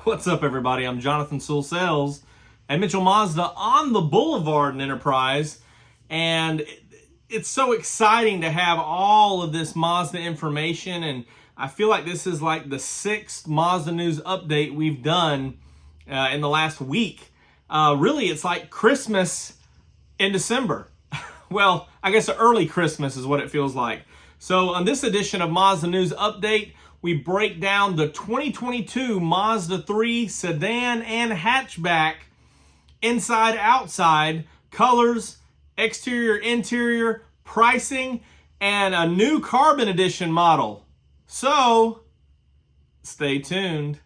What's up, everybody? I'm Jonathan Sewell at Mitchell Mazda on the Boulevard in Enterprise, and it's so exciting to have all of this Mazda information, and I feel like this is like the 6th Mazda news update we've done in the last week. Really, it's like Christmas in December. Well, I guess early Christmas is what it feels like. So on this edition of Mazda News Update, we break down the 2022 Mazda 3 sedan and hatchback, inside, outside, colors, exterior, interior, pricing, and a new carbon edition model. So, stay tuned.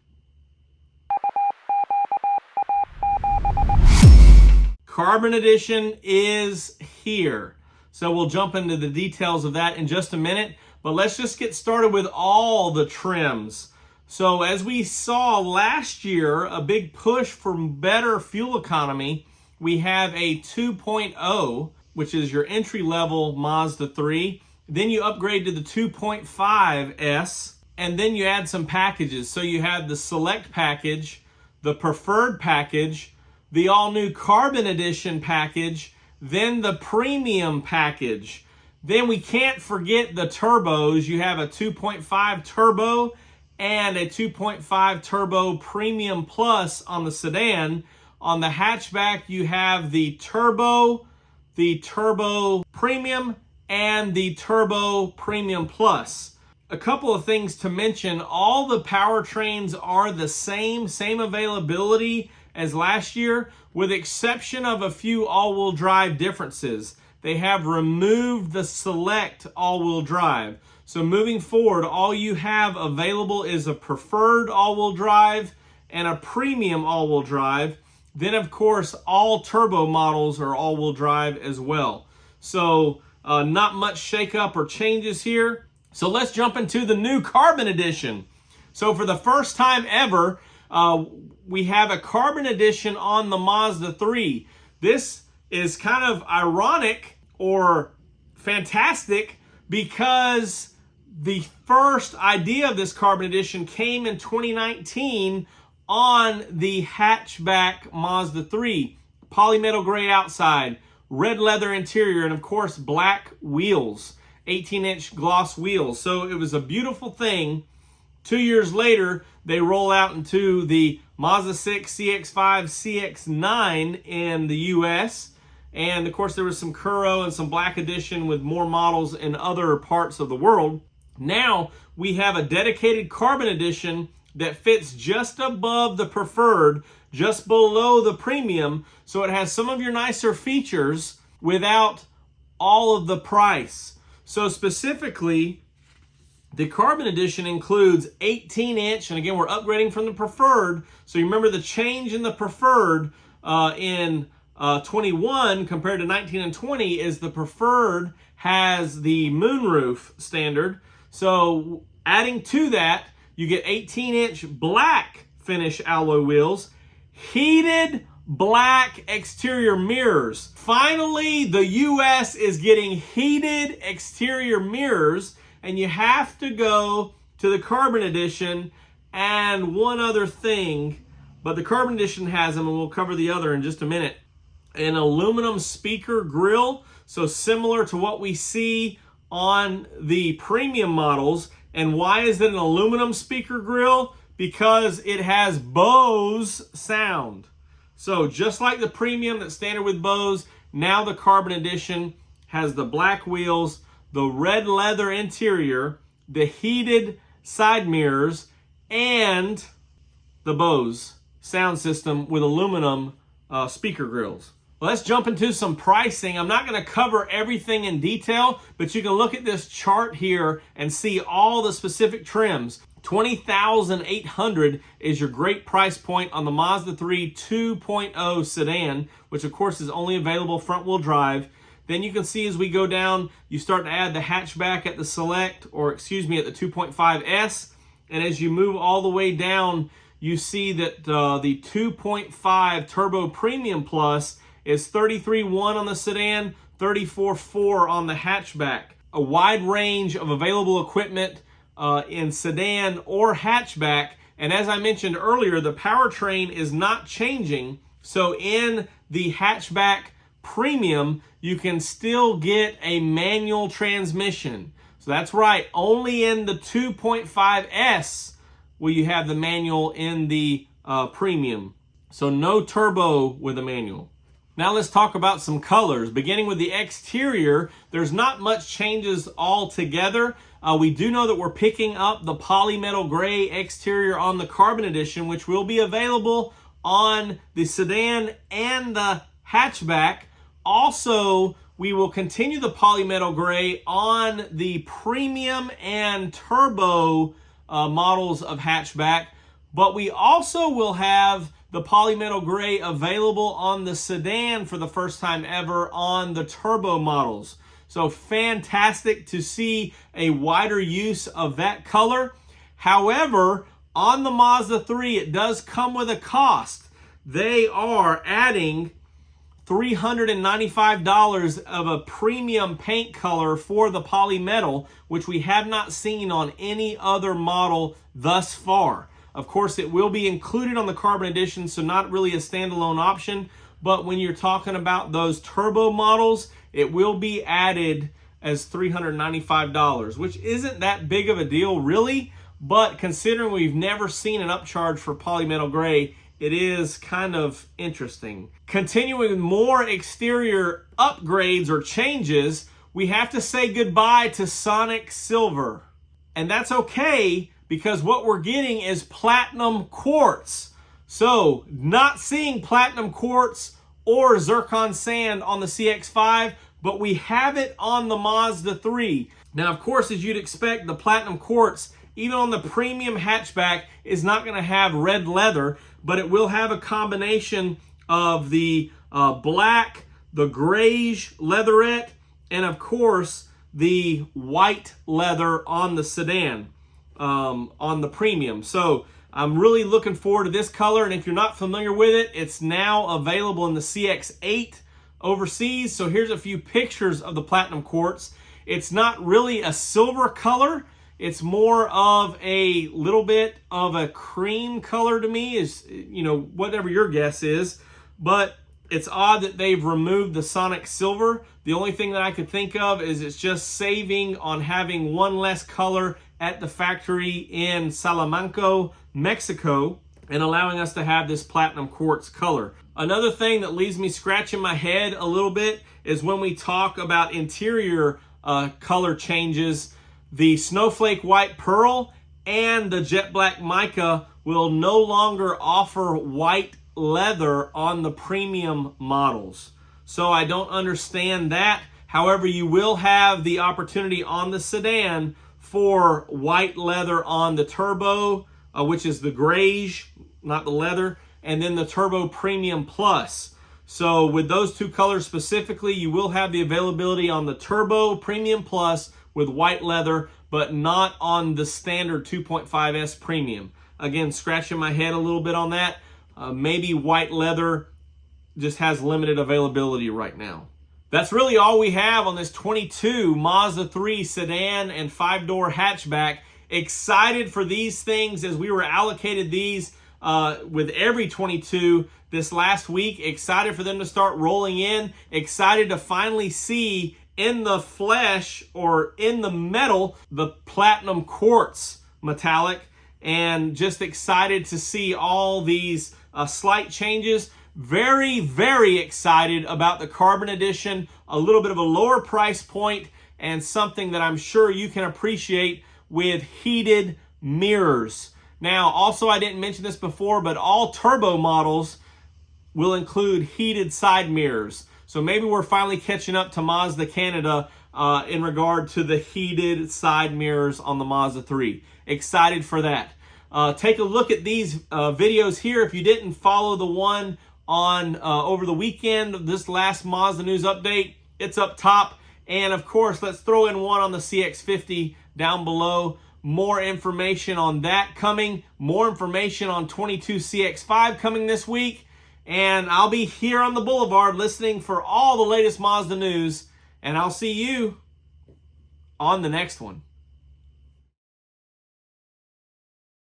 Carbon edition is here. So we'll jump into the details of that in just a minute. But let's just get started with all the trims. So as we saw last year, a big push for better fuel economy, we have a 2.0, which is your entry-level Mazda 3. Then you upgrade to the 2.5S, and then you add some packages. So you have the Select package, the Preferred package, the all-new Carbon Edition package, then the Premium package. Then we can't forget the turbos. You have a 2.5 turbo and a 2.5 turbo Premium Plus on the sedan. On the hatchback, you have the turbo Premium, and the Turbo Premium Plus. A couple of things to mention. All the powertrains are the same availability as last year, with exception of a few all-wheel drive differences. They have removed the Select all-wheel drive. So moving forward, all you have available is a Preferred all-wheel drive and a Premium all-wheel drive. Then, of course, all turbo models are all-wheel drive as well. So not much shakeup or changes here. So let's jump into the new Carbon Edition. So for the first time ever, we have a Carbon Edition on the Mazda 3. This is kind of ironic or fantastic because the first idea of this Carbon Edition came in 2019 on the hatchback Mazda 3. Polymetal gray outside, red leather interior, and of course black wheels, 18-inch gloss wheels. So it was a beautiful thing. 2 years later, they roll out into the Mazda 6, CX-5, CX-9 in the US. And of course, there was some Kuro and some Black Edition with more models in other parts of the world. Now we have a dedicated Carbon Edition that fits just above the Preferred, just below the Premium. So it has some of your nicer features without all of the price. So specifically, the Carbon Edition includes 18-inch, and again, we're upgrading from the Preferred. So you remember the change in the Preferred in 21 compared to 19 and 20 is the Preferred has the moonroof standard. So adding to that, you get 18-inch black finish alloy wheels, heated black exterior mirrors. Finally, the US is getting heated exterior mirrors. And you have to go to the Carbon Edition and one other thing, but the Carbon Edition has them, and we'll cover the other in just a minute. An aluminum speaker grille, so similar to what we see on the premium models. And why is it an aluminum speaker grille? Because it has Bose sound. So just like the premium that's standard with Bose, now the Carbon Edition has the black wheels, the red leather interior, the heated side mirrors, and the Bose sound system with aluminum speaker grills. Let's jump into some pricing. I'm not going to cover everything in detail, but you can look at this chart here and see all the specific trims. $20,800 is your great price point on the Mazda 3 2.0 sedan, which of course is only available front-wheel drive. Then you can see as we go down, you start to add the hatchback at the Select, or excuse me, at the 2.5S. And as you move all the way down, you see that the 2.5 Turbo Premium Plus is $33,100 on the sedan, $34,400 on the hatchback. A wide range of available equipment in sedan or hatchback, And as I mentioned earlier, the powertrain is not changing. So in the hatchback premium, you can still get a manual transmission. So that's right, only in the 2.5S will you have the manual in the premium. So no turbo with a manual. Now let's talk about some colors. Beginning with the exterior, there's not much changes altogether. We do know that we're picking up the polymetal gray exterior on the Carbon Edition, which will be available on the sedan and the hatchback. Also, we will continue the polymetal gray on the premium and turbo models of hatchback, but we also will have the polymetal gray available on the sedan for the first time ever on the turbo models. So fantastic to see a wider use of that color. However, on the Mazda 3, it does come with a cost. They are adding $395 of a premium paint color for the polymetal, which we have not seen on any other model thus far. Of course, it will be included on the Carbon Edition, so not really a standalone option. But when you're talking about those turbo models, it will be added as $395, which isn't that big of a deal, really. But considering we've never seen an upcharge for polymetal gray, it is kind of interesting. Continuing with more exterior upgrades or changes, we have to say goodbye to Sonic Silver. And that's okay, because what we're getting is platinum quartz. So, not seeing platinum quartz or zircon sand on the CX-5, but we have it on the Mazda 3. Now, of course, as you'd expect, the platinum quartz, even on the premium hatchback, is not going to have red leather, but it will have a combination of the black, the grayish leatherette, and of course, the white leather on the sedan. On the premium. So I'm really looking forward to this color, and if you're not familiar with it, it's now available in the CX-8 overseas. So here's a few pictures of the platinum quartz. It's not really a silver color. It's more of a little bit of a cream color to me, is, you know, whatever your guess is. But it's odd that they've removed the Sonic Silver. The only thing that I could think of is it's just saving on having one less color at the factory in Salamanca, Mexico, and allowing us to have this platinum quartz color. Another thing that leaves me scratching my head a little bit is when we talk about interior color changes, the snowflake white pearl and the jet black mica will no longer offer white leather on the premium models. So I don't understand that. However, you will have the opportunity on the sedan for white leather on the turbo, which is the grayish, not the leather, and then the Turbo Premium Plus. So with those two colors specifically, you will have the availability on the Turbo Premium Plus with white leather, but not on the standard 2.5S Premium. Again, scratching my head a little bit on that. Maybe white leather just has limited availability right now. That's really all we have on this 22 Mazda 3 sedan and 5-door hatchback. Excited for these things as we were allocated these with every 22 this last week. Excited for them to start rolling in. Excited to finally see in the flesh or in the metal the platinum quartz metallic. And just excited to see all these slight changes. Very, very excited about the Carbon Edition, a little bit of a lower price point and something that I'm sure you can appreciate with heated mirrors. Now, also, I didn't mention this before, but all turbo models will include heated side mirrors. So maybe we're finally catching up to Mazda Canada in regard to the heated side mirrors on the Mazda 3. Excited for that. Take a look at these videos here. If you didn't follow the one on over the weekend, this last Mazda news update, it's up top. And of course, let's throw in one on the CX-50 down below. More information on that coming. More information on 22 CX-5 coming this week. And I'll be here on the Boulevard listening for all the latest Mazda news. And I'll see you on the next one.